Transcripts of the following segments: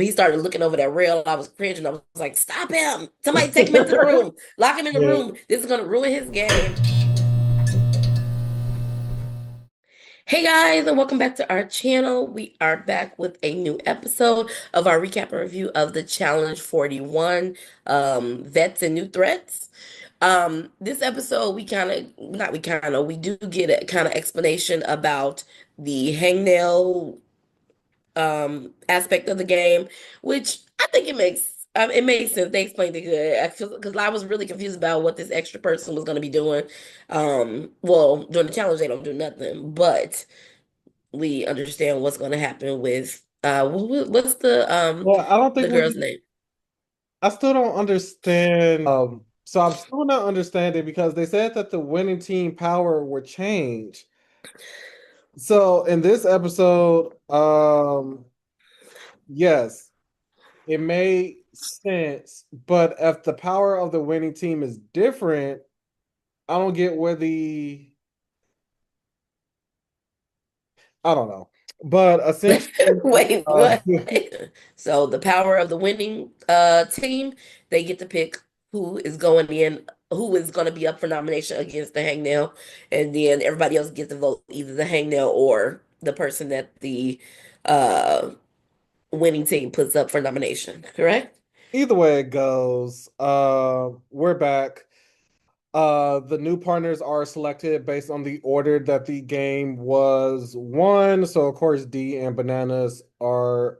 he started looking over that rail, I was cringing. I was like, "Stop him! Somebody take him into the room. Lock him in the Yeah. room. This is gonna ruin his game." Hey guys, and welcome back to our channel. We are back with a new episode of our recap and review of the Challenge 41 Vets and New Threats. This episode, we do get a kind of explanation about the hangnail aspect of the game, which I think it makes sense. They explained it good because I was really confused about what this extra person was going to be doing. Well, during the challenge, they don't do nothing, but we understand what's going to happen with what's Well, I don't the think girl's name? I still don't understand. So I'm still not understanding because they said that the winning team power would change. So in this episode, yes, it made sense, but if the power of the winning team is different, I don't get where I don't know. But essentially, Wait, uh, what? So the power of the winning team, they get to pick who is going to be up for nomination against the hangnail, and then everybody else gets to vote either the hangnail or the person that the uh winning team puts up for nomination, correct? either way it goes, we're back. The new partners are selected based on the order that the game was won. So of course D and Bananas are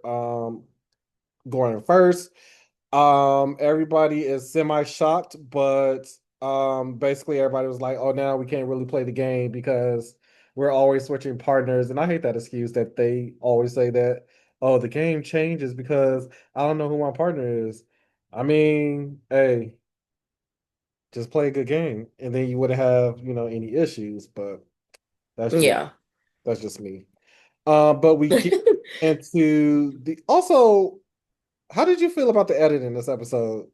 going first. Everybody is semi-shocked, but basically everybody was like, "Oh, now we can't really play the game because we're always switching partners." And I hate that excuse that they always say that, "Oh, the game changes because I don't know who my partner is." I mean, hey, just play a good game, and then you wouldn't have, any issues. But that's just Yeah. that's just me. But we get into the also. How did you feel about the editing this episode?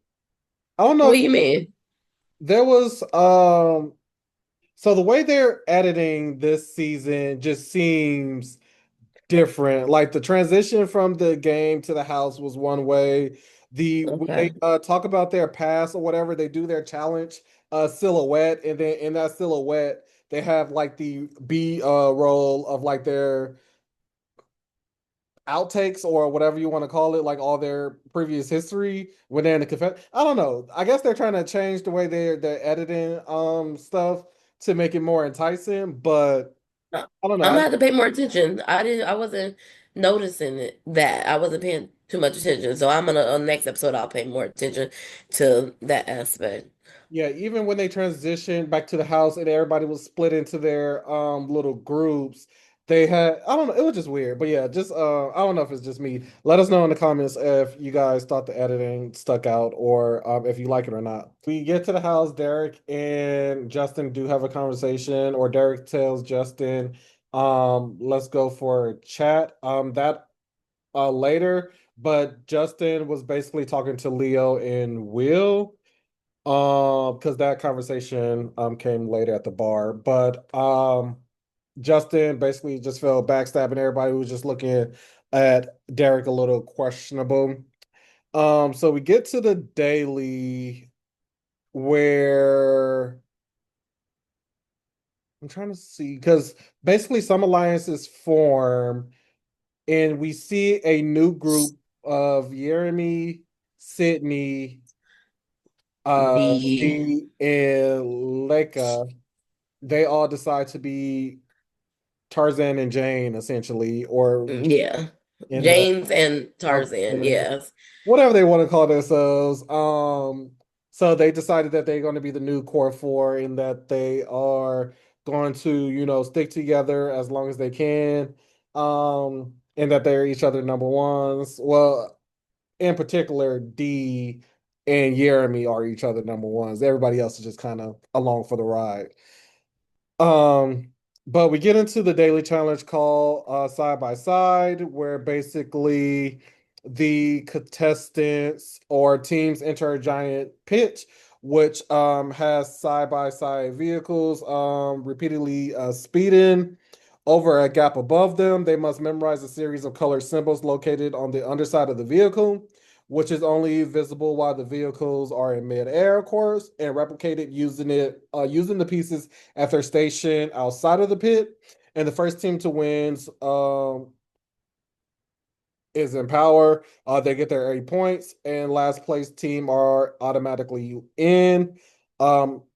I don't know What if do you mean? there was so the way they're editing this season just seems different. Like the transition from the game to the house was one way. When they Okay. talk about their past or whatever, they do their challenge silhouette, and then in that silhouette they have like the B roll of like their outtakes or whatever you want to call it, like all their previous history when they're in the confession. I don't know. I guess they're trying to change the way they're editing stuff to make it more enticing, but Uh, I don't know. I'm gonna have to pay more attention. I wasn't noticing that. I wasn't paying too much attention. So I'm gonna on the next episode I'll pay more attention to that aspect. Yeah, even when they transitioned back to the house and everybody was split into their little groups, they had I don't know, it was just weird. But yeah, just I don't know if it's just me. Let us know in the comments if you guys thought the editing stuck out or if you like it or not. We get to the house, Derek and Justin do have a conversation, or Derek tells Justin, let's go for a chat. That later, but Justin was basically talking to Leo and Will. Because that conversation came later at the bar. But Justin basically just felt backstabbing everybody who was just looking at Derek a little questionable. So we get to the daily where I'm trying to see because basically some alliances form and we see a new group of Jeremy, Sydney, The Dee, and Leka. They all decide to be Tarzan and Jane essentially, or yeah. in the James and Tarzan, outfit, yes. whatever they want to call themselves. So they decided that they're going to be the new core four and that they are going to, stick together as long as they can. And that they're each other number ones. Well, in particular, Dee and Jeremy are each other number ones. Everybody else is just kind of along for the ride. Um, but we get into the daily challenge call side by side, where basically the contestants or teams enter a giant pitch, which has side by side vehicles repeatedly speeding. Over a gap above them, they must memorize a series of colored symbols located on the underside of the vehicle, which is only visible while the vehicles are in midair, of course, and replicate it using the pieces at their station outside of the pit. And the first team to win is in power. They get their 8 points, and last place team are automatically in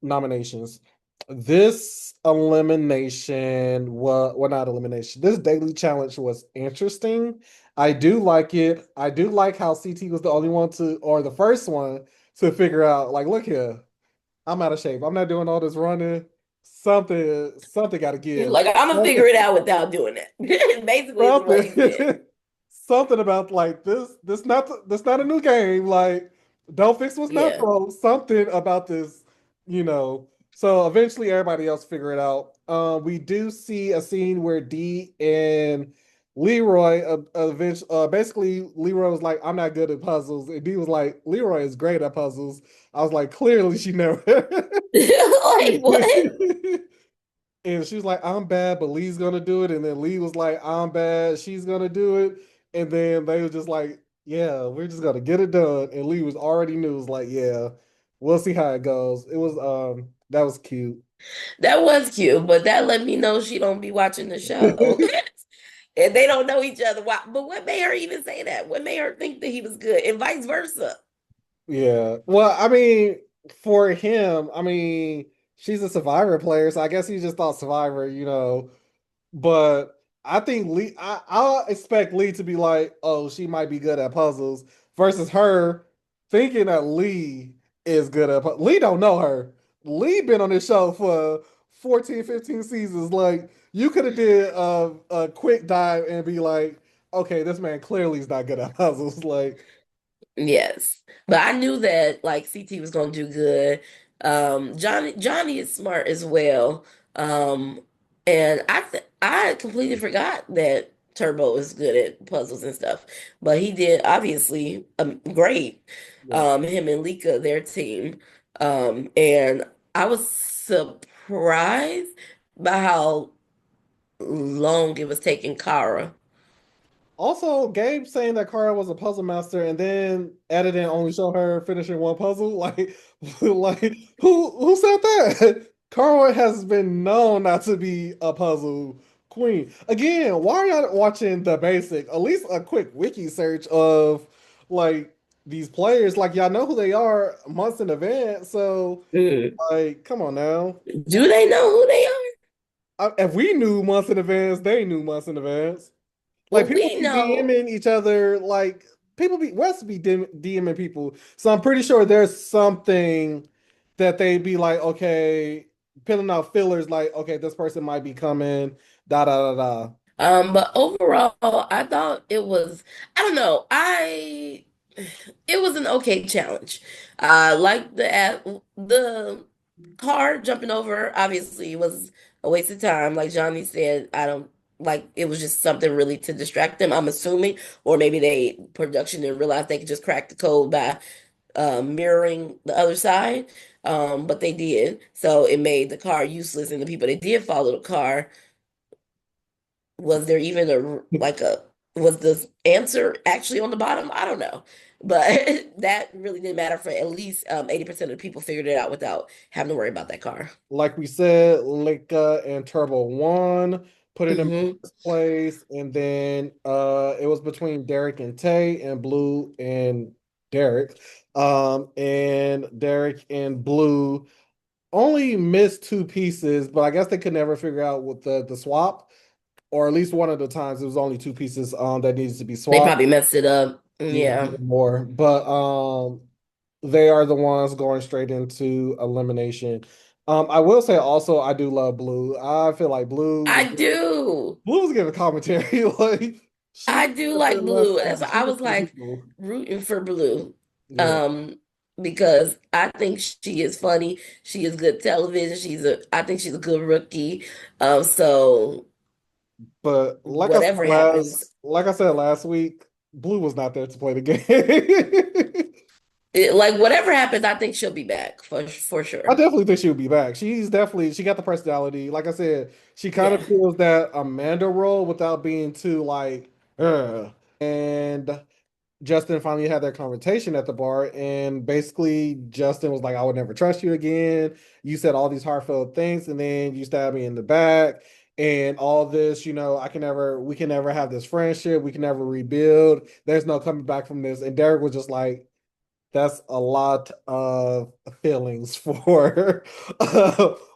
nominations. This elimination was well, not elimination. This daily challenge was interesting. I do like it. I do like how CT was the only one to, or the first one to figure out, like, look here, I'm out of shape. I'm not doing all this running. Something got to He's give. like, I'm gonna figure it out without doing it. Basically, is what he said. Something something about like this not a new game. Like, don't fix what's not Yeah. broke. Something about this, so eventually everybody else figure it out. We do see a scene where D and Leroy basically Leroy was like, I'm not good at puzzles, and D was like, Leroy is great at puzzles. I was like, clearly she never. Like what? And she was like, I'm bad, but Lee's gonna do it. And then Lee was like, I'm bad, she's gonna do it. And then they were just like, yeah, we're just gonna get it done. And Lee was already knew, was like, yeah, we'll see how it goes. It was that was cute. That was cute, but that let me know she don't be watching the show. And they don't know each other. Why? But what made her even say that? What made her think that he was good? And vice versa. Yeah. Well, I mean, for him, I mean, she's a Survivor player, so I guess he just thought Survivor. But I think I expect Lee to be like, oh, she might be good at puzzles, versus her thinking that Lee is good at puzzles. Lee don't know her. Lee been on this show for 14, 15 seasons. Like, you could have did a quick dive and be like, okay, this man clearly is not good at puzzles. Like, Yes. But I knew that like CT was gonna do good. Johnny is smart as well. Um, and I completely forgot that Turbo is good at puzzles and stuff. But he did obviously great. yeah. Him and Lika, their team. And I was surprised by how long it was taking Kara. Also, Gabe saying that Kara was a puzzle master and then editing only show her finishing one puzzle. Like, like who said that? Kara has been known not to be a puzzle queen. Again, why are y'all watching the basic? At least a quick wiki search of like these players. Like, y'all know who they are months in advance. So, Mm. like, come on now. Do they know who they are? If we knew months in advance, they knew months in advance. Like, Well, people we be know. DMing each other. Like, people be West be DMing people. So I'm pretty sure there's something that they be like, okay, filling out fillers. Like, okay, this person might be coming. Da da da da. But overall, I thought I don't know, it was an okay challenge. Like the car jumping over, obviously was a waste of time. Like Johnny said, I don't like it was just something really to distract them, I'm assuming, or maybe they production didn't realize they could just crack the code by mirroring the other side. But they did, so it made the car useless, and the people that did follow the car was there even was the answer actually on the bottom? I don't know. But that really didn't matter for at least 80% of the people figured it out without having to worry about that car. Like we said, Leica and Turbo won, put it in Hmm. first place, and then it was between Derek and Tay and Blue and Derek. And Derek and Blue only missed two pieces, but I guess they could never figure out with the swap, or at least one of the times it was only two pieces that needs to be They swapped. probably messed it up. Yeah, Yeah. even more. But they are the ones going straight into elimination. I will say also I do love Blue. I feel like I do. Blue was giving commentary like she I was do up there like Blue. That's why she I was was for the like people. rooting for Blue. Yeah. Um, because I think she is funny. She is good television. I think she's a good rookie. So But whatever happens, like I said last week, Blue was not there to play the game. Like whatever happens, I think she'll be back for I sure. definitely think she'll be back. She's definitely she got the personality. Like I said, she kind of Yeah. feels that Amanda role without being too like, and Justin finally had that conversation at the bar, and basically Justin was like, "I would never trust you again. You said all these heartfelt things, and then you stabbed me in the back, and all this. We can never have this friendship. We can never rebuild. There's no coming back from this." And Derek was just like, "That's a lot of feelings for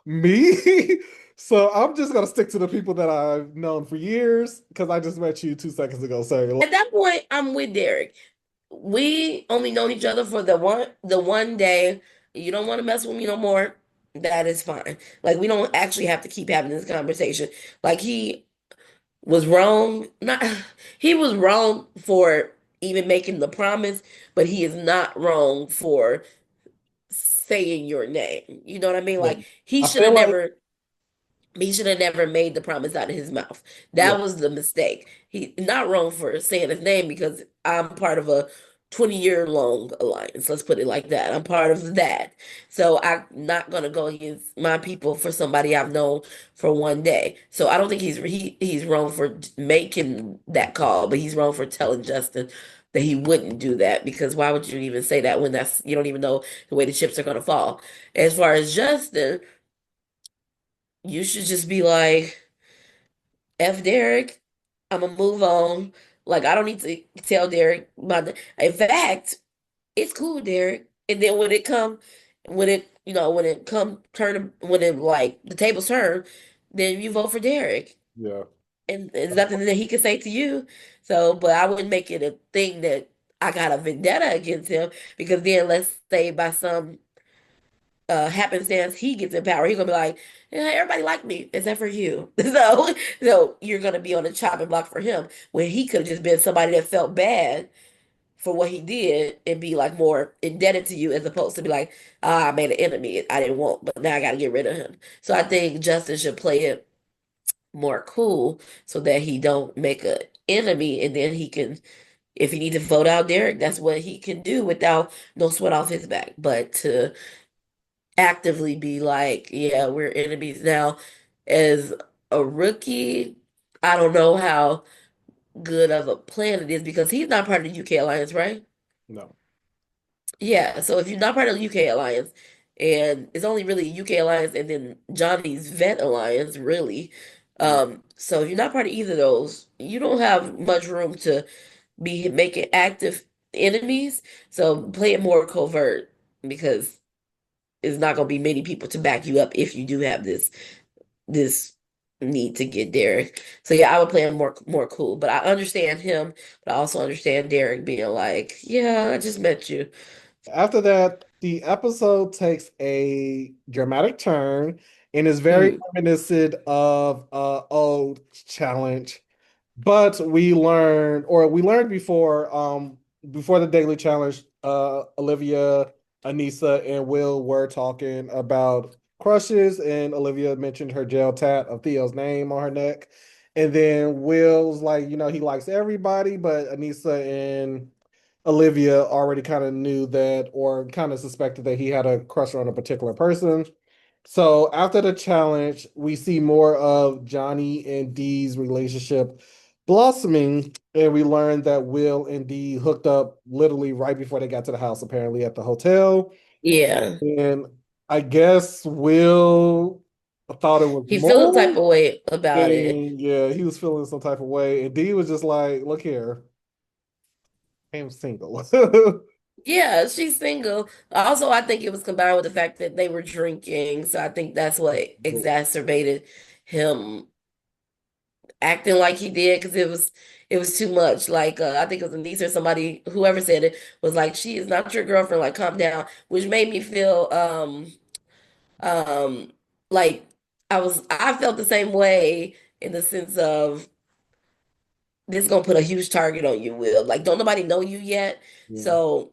me." So I'm just gonna stick to the people that I've known for years because I just met you 2 seconds ago. So At that point, I'm with Derek. We only known each other for the one day. You don't want to mess with me no more. That is fine. Like we don't actually have to keep having this conversation. Like he was wrong. Not he was wrong for even making the promise, but he is not wrong for saying your name. You know what I mean? yeah, Like he I should feel have like never he should have never made the promise out of his mouth. yeah. That was the mistake. He not wrong for saying his name because I'm part of a 20-year long alliance. Let's put it like that. I'm part of that. So I'm not gonna go against my people for somebody I've known for one day. So I don't think he's wrong for making that call, but he's wrong for telling Justin that he wouldn't do that because why would you even say that when that's you don't even know the way the chips are gonna fall. As far as Justin, you should just be like, F Derek, I'm gonna move on. Like I don't need to tell Derek about the. In fact, it's cool, Derek. And then when it come turn when it like the tables turn, then you vote for Derek. Yeah. And there's nothing that he can say to you. So, but I wouldn't make it a thing that I got a vendetta against him because then let's say by some happenstance he gets in power, he's gonna be like, yeah, everybody like me except for you. So you're gonna be on the chopping block for him when he could have just been somebody that felt bad for what he did and be like more indebted to you as opposed to be like, ah, I made an enemy I didn't want, but now I gotta get rid of him. So I think Justin should play it more cool so that he don't make a enemy and then he can if he needs to vote out Derek, that's what he can do without no sweat off his back. But to actively be like, yeah, we're enemies now. As a rookie, I don't know how good of a plan it is because he's not part of the UK Alliance, right? No. Yeah, so if you're not part of the UK Alliance, and it's only really UK Alliance and then Johnny's Vet Alliance, really. Yeah. So if you're not part of either of those, you don't have much room to be making active enemies. So play it more covert because it's not going to be many people to back you up if you do have this need to get Derek. So yeah, I would play him more cool. But I understand him, but I also understand Derek being like, yeah, I just met you. After that, the episode takes a dramatic turn and is very Mm, reminiscent of old challenge. But we learned before the daily challenge, Olivia, Anissa, and Will were talking about crushes, and Olivia mentioned her gel tat of Theo's name on her neck. And then Will's like, he likes everybody, but Anissa and Olivia already kind of knew that or kind of suspected that he had a crush on a particular person. So after the challenge, we see more of Johnny and Dee's relationship blossoming, and we learn that Will and Dee hooked up literally right before they got to the house, apparently at the hotel. yeah. And I guess Will thought it was He feel the type more, of way about it. and yeah, he was feeling some type of way. And Dee was just like, "Look here, I am single." Yeah, she's single. Also, I think it was combined with the fact that they were drinking. So I think that's what exacerbated him acting like he did because it was too much. Like I think it was a niece or somebody, whoever said it, was like, "She is not your girlfriend." Like, calm down, which made me feel um like I felt the same way in the sense of this is gonna put a huge target on you, Will. Like, don't nobody know you yet, Yeah. so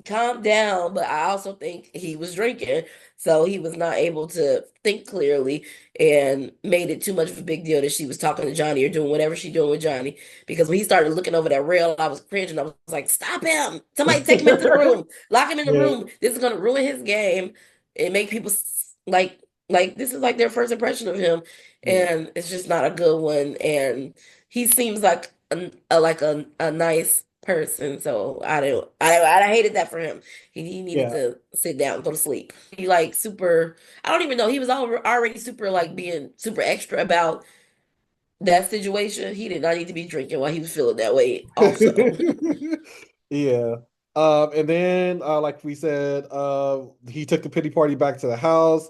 calmed down, but I also think he was drinking, so he was not able to think clearly and made it too much of a big deal that she was talking to Johnny or doing whatever she doing with Johnny. Because when he started looking over that rail, I was cringing. I was like, "Stop him! Somebody take him into the room, lock him in the Yeah, room. This is gonna ruin his game and make people like this is like their first impression of him, yeah, and it's just not a good one. And he seems like a nice person, so I hated that for him. He needed yeah. to sit down, go to sleep. He like super. I don't even know. He was already super like being super extra about that situation. He did not need to be drinking while he was feeling that way. Also, Yeah. And then like we said, he took the pity party back to the house.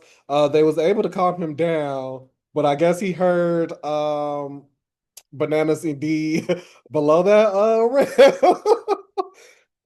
They was able to calm him down, but I guess he heard bananas indeed below that rail.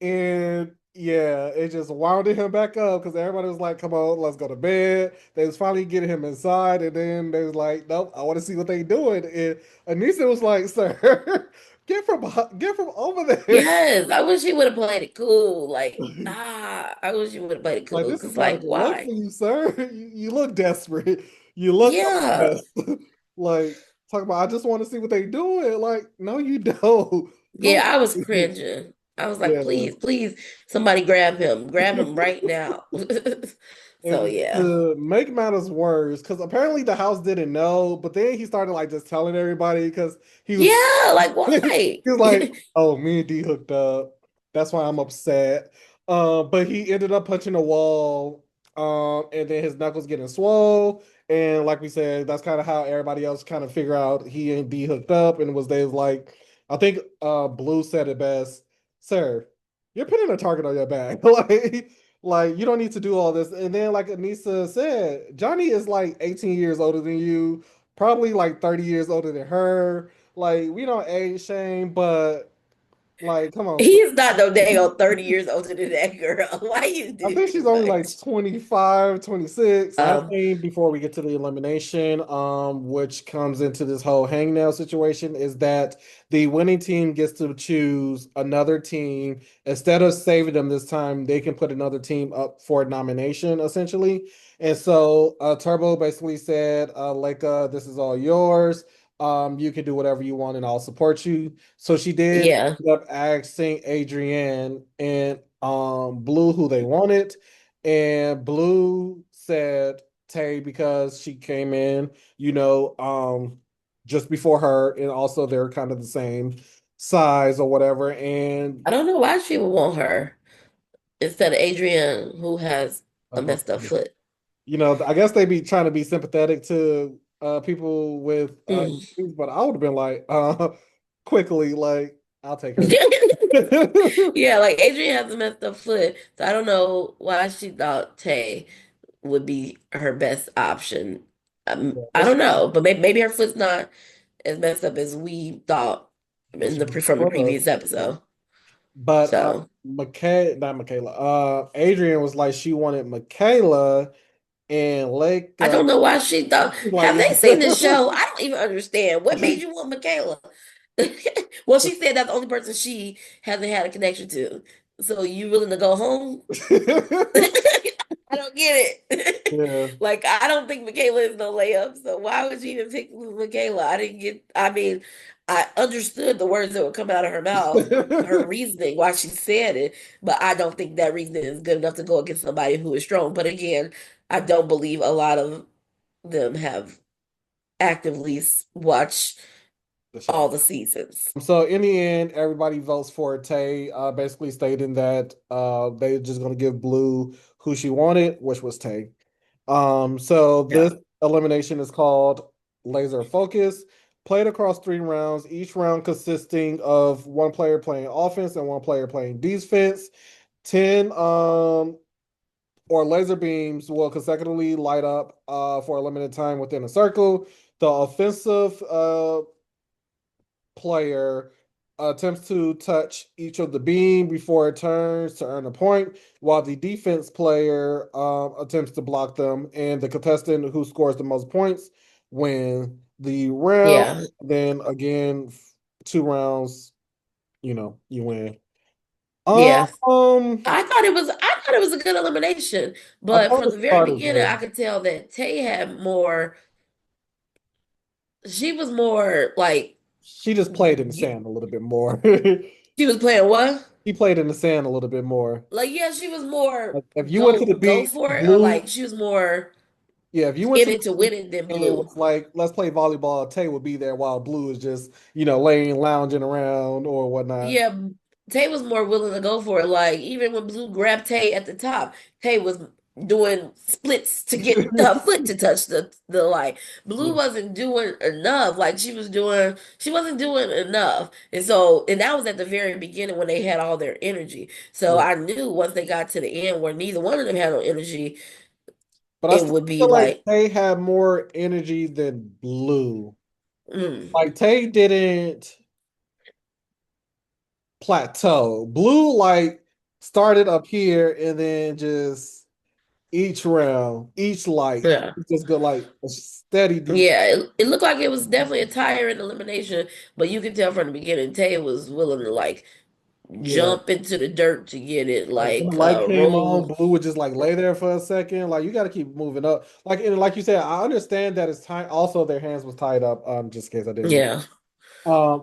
And yeah, it just wounded him back up because everybody was like, come on, let's go to bed. They was finally getting him inside, and then they was like, nope, I want to see what they doing. And Anissa was like, sir, get from over there. yes, I wish he would have played it cool. I wish he would have played it Like cool. this is Cause not a like, good look why? for you, sir. You look desperate. You look Yeah. upset. Like talk about I just want to see what they doing. Like, no, you don't. Go Yeah, I was away. cringing. I was like, Yeah. please, please, somebody grab him right now. So And yeah. to make matters worse, because apparently the house didn't know, but then he started like just telling everybody because he was Yeah, like he why? was like, "Oh, me and D hooked up. That's why I'm upset." But he ended up punching a wall, and then his knuckles getting swole, and like we said, that's kind of how everybody else kind of figure out he and D hooked up, and it was they was like, I think Blue said it best, "Sir, you're putting a target on your back, like you don't need to do all this." And then, like Anissa said, Johnny is like 18 years older than you, probably like 30 years older than her. Like, we don't age shame, but like, come on, sir. He's not no dang on 30 years older than that girl. Why you I do think she's too only like much? 25, 26. Last Um, thing before we get to the elimination, which comes into this whole hangnail situation, is that the winning team gets to choose another team. Instead of saving them this time, they can put another team up for nomination, essentially. And so Turbo basically said, Leica, this is all yours. You can do whatever you want and I'll support you. So she did yeah. end up asking Adrienne and Blue who they wanted, and Blue said Tay because she came in, just before her, and also they're kind of the same size or whatever. And I don't know why she would want her instead of Adrienne, who has a messed up foot. I guess they be trying to be sympathetic to people with Mm. issues, but I would have been like, quickly, like, I'll take her. Yeah, like Adrienne has a messed up foot, so I don't know why she thought Tay would be her best option. Yeah, I don't know, but maybe her foot's not as messed up as we thought but in she from the was. previous episode. But So Not Michaela. Adrian was like she wanted Michaela and Lake. I don't know why she thought. Like, Have they seen this show? I don't even understand. What made you want Michaela? Well, she said that's the only person she hasn't had a connection to. So you willing to go home? I don't get it. yeah. Like, I don't think Michaela is no layup. So why would you even pick Michaela? I didn't get, I mean, I understood the words that would come out of her mouth, her reasoning, why she said it, but I don't think that reasoning is good enough to go against somebody who is strong. But again, I don't believe a lot of them have actively watched The show. all the seasons. So in the end, everybody votes for Tay, basically stating that they're just gonna give Blue who she wanted, which was Tay. So this Yeah. elimination is called Laser Focus, played across 3 rounds, each round consisting of one player playing offense and one player playing defense. 10 or laser beams will consecutively light up for a limited time within a circle. The offensive player attempts to touch each of the beam before it turns to earn a point, while the defense player attempts to block them, and the contestant who scores the most points win the round. Yeah. Then again, 2 rounds, you win. Yes. Um, I thought it was a good elimination, I but thought from the the very starters beginning, I were. could tell that Tay had more. She was more like She just played in the sand a little bit more. she was playing what? She played in the sand a little bit more. Like yeah, she was more Like if you went to the go beach, for it, or Blue, like she was more yeah, if you went in to the it to beach win it than and it Blue. was like, let's play volleyball, Tay would be there while Blue is just, laying, lounging around or whatnot. Yeah, Tay was more willing to go for it. Like even when Blue grabbed Tay at the top, Tay was doing splits to get her foot to touch the light. Blue wasn't doing enough. Like she wasn't doing enough. And that was at the very beginning when they had all their energy. So Yeah. I knew once they got to the end where neither one of them had no energy, But I it still would be feel like like, Tay had more energy than Blue. mm, Like Tay didn't plateau. Blue like started up here and then just each round, each light, yeah. just go like a steady Yeah, it looked like it was definitely a tiring elimination, but you could tell from the beginning Tay was willing to like yeah. jump into the dirt to get it, Like when the like light came on, roll. Blue would just like lay there for a second. Like you got to keep moving up. Like and like you said, I understand that it's time. Also, their hands was tied up. Just in case I didn't know. Yeah,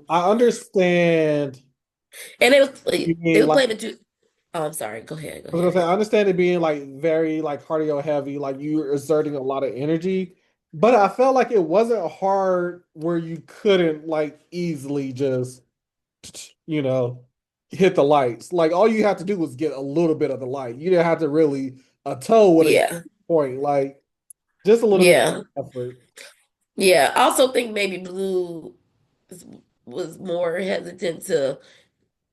I understand and it being was like playing into. Oh, I'm sorry. Go ahead. Go I was gonna ahead. say, I understand it being like very like cardio heavy, like you're exerting a lot of energy, but I felt like it wasn't hard where you couldn't like easily just, you know, hit the lights. Like all you have to do was get a little bit of the light. You didn't have to really a toe with a Yeah, point, like just a little bit yeah, of effort. yeah. I also think maybe Blue was, was more hesitant to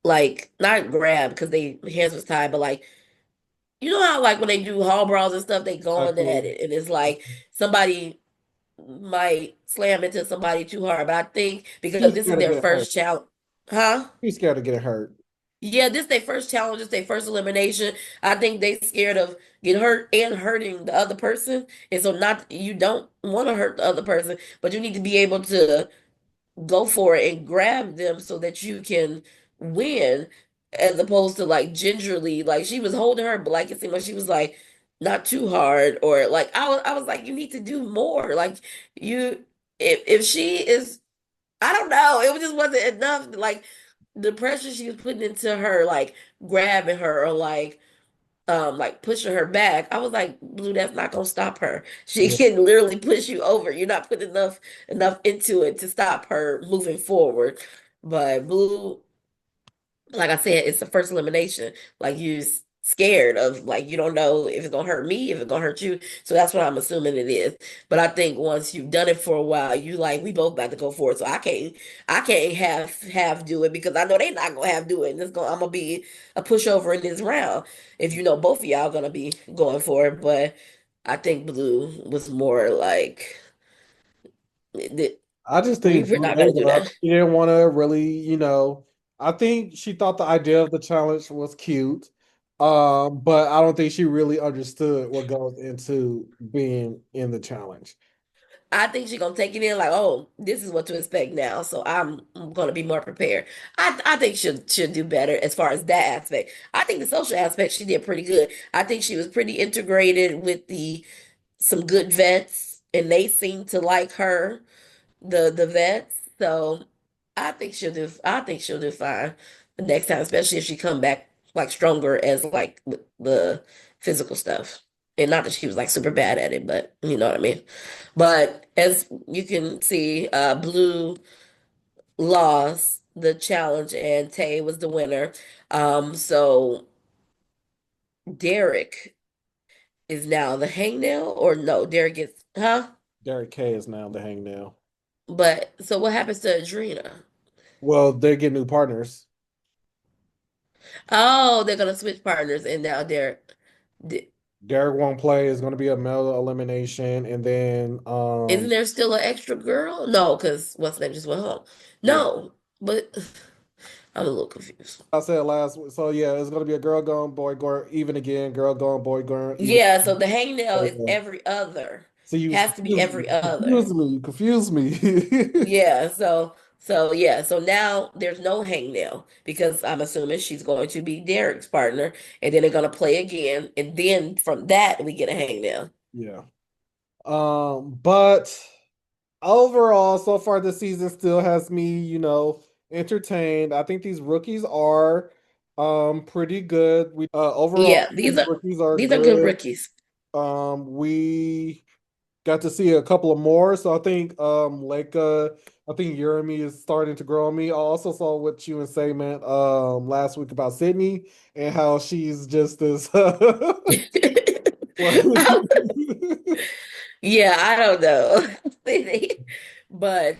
like not grab because they hands was tied, but like you know how like when they do hall brawls and stuff, they go on at Exactly. it, and it's like somebody might slam into somebody too hard. But I think She because was this is scared of their getting hurt. first challenge, huh? She was scared of getting hurt. Yeah, this their first challenge, this their first elimination. I think they scared of getting hurt and hurting the other person. And so not you don't want to hurt the other person, but you need to be able to go for it and grab them so that you can win as opposed to like gingerly like she was holding her but like it seemed like she was like not too hard or like I was like you need to do more like you if she is I don't know it just wasn't enough like the pressure she was putting into her like grabbing her or like pushing her back. I was like, Blue, that's not gonna stop her. She Yeah. can literally push you over. You're not putting enough into it to stop her moving forward. But Blue, like I said, it's the first elimination. Like you scared of like you don't know if it's gonna hurt me, if it's gonna hurt you. So that's what I'm assuming it is. But I think once you've done it for a while, you like we both about to go for it. So I can't have do it because I know they not gonna have do it. And I'm gonna be a pushover in this round. If you know both of y'all gonna be going for it. But I think Blue was more like I just think we're Blue not gonna gave do up. that. She didn't want to really, I think she thought the idea of the challenge was cute. But I don't think she really understood what goes into being in the challenge. I think she's gonna take it in like, oh, this is what to expect now. So I'm gonna be more prepared. I think she'll do better as far as that aspect. I think the social aspect she did pretty good. I think she was pretty integrated with the some good vets, and they seemed to like her, the vets. So I think she'll do fine the next time, especially if she come back like stronger as like with the physical stuff. And not that she was like super bad at it, but you know what I mean. But as you can see, Blue lost the challenge and Tay was the winner. So Derek is now the hangnail, or no, Derek gets, huh? Derek K is now the hangnail. But so what happens to Adrena? Well, they get new partners. Oh, they're gonna switch partners, and now D- Derek won't play. It's going to be a male elimination, and then isn't there still an extra girl? No, because what's name just went home. yeah, No, but I'm a little confused. I said last. So yeah, it's going to be a girl going, boy going, even again. Girl going, boy going, even. Yeah, so the hangnail is Okay. every other. So you Has to be confused me. every other. Confuse me. Confuse me. Yeah, so So yeah, so now there's no hangnail because I'm assuming she's going to be Derek's partner, and then they're gonna play again, and then from that we get a hangnail. Yeah. But overall, so far this season still has me, entertained. I think these rookies are pretty good. We overall Yeah, these these are rookies are these are good good. rookies. We got to see a couple of more. So I think Leica, I think Jeremy is starting to grow on me. I also saw what you and Say meant last week about Sydney and how she's just this Yeah, I don't know. But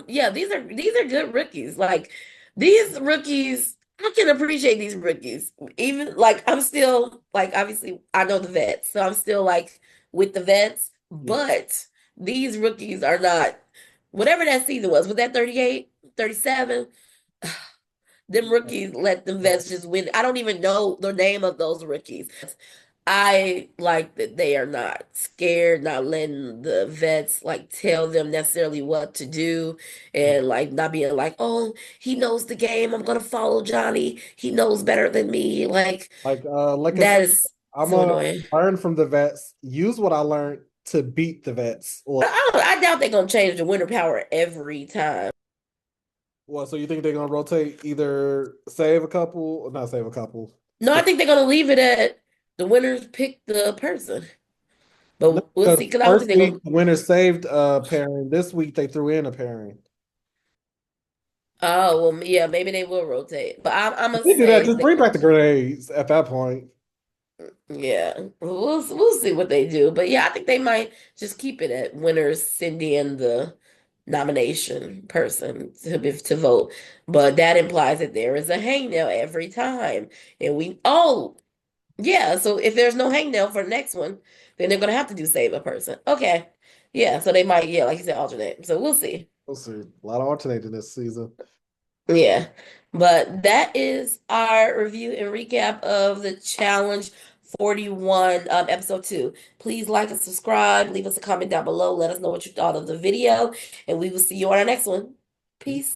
yeah, these are good rookies. Like these rookies, I can appreciate these rookies. Even like I'm still like obviously I know the vets, so I'm still like with the vets, yeah, but these rookies are not whatever that season was that 38, 37. Them rookies let them vets just win. I don't even know the name of those rookies. I like that they are not scared, not letting the vets like tell them necessarily what to do, and like not being like, oh, he knows the game. I'm gonna follow Johnny. He knows better than me. like I said, That is I'm so gonna annoying. learn from the vets, use what I learned to beat the vets. But I doubt they're gonna change the winner power every time. Well, so you think they're gonna rotate either save a couple or not save a couple? No, I think they're gonna leave it at the winners pick the person. No, But we'll because see. Because I don't first think they're week gonna. the winner saved a pairing. This week they threw in a pairing. Oh well, yeah, maybe they will rotate. But I'm gonna They do that. say Just that. bring back the grenades at that point. Yeah, we'll see what they do, but yeah, I think they might just keep it at winners Cindy and the nomination person to vote, but that implies that there is a hangnail every time, and we yeah, so if there's no hangnail for the next one, then they're gonna have to do save a person. Okay, yeah, so they might like you said alternate. So we'll see. We'll see. A lot of alternating this season. Yeah, but that is our review and recap of the Challenge 41, episode 2. Please like and subscribe, leave us a comment down below, let us know what you thought of the video, and we will see you on our next one. Peace.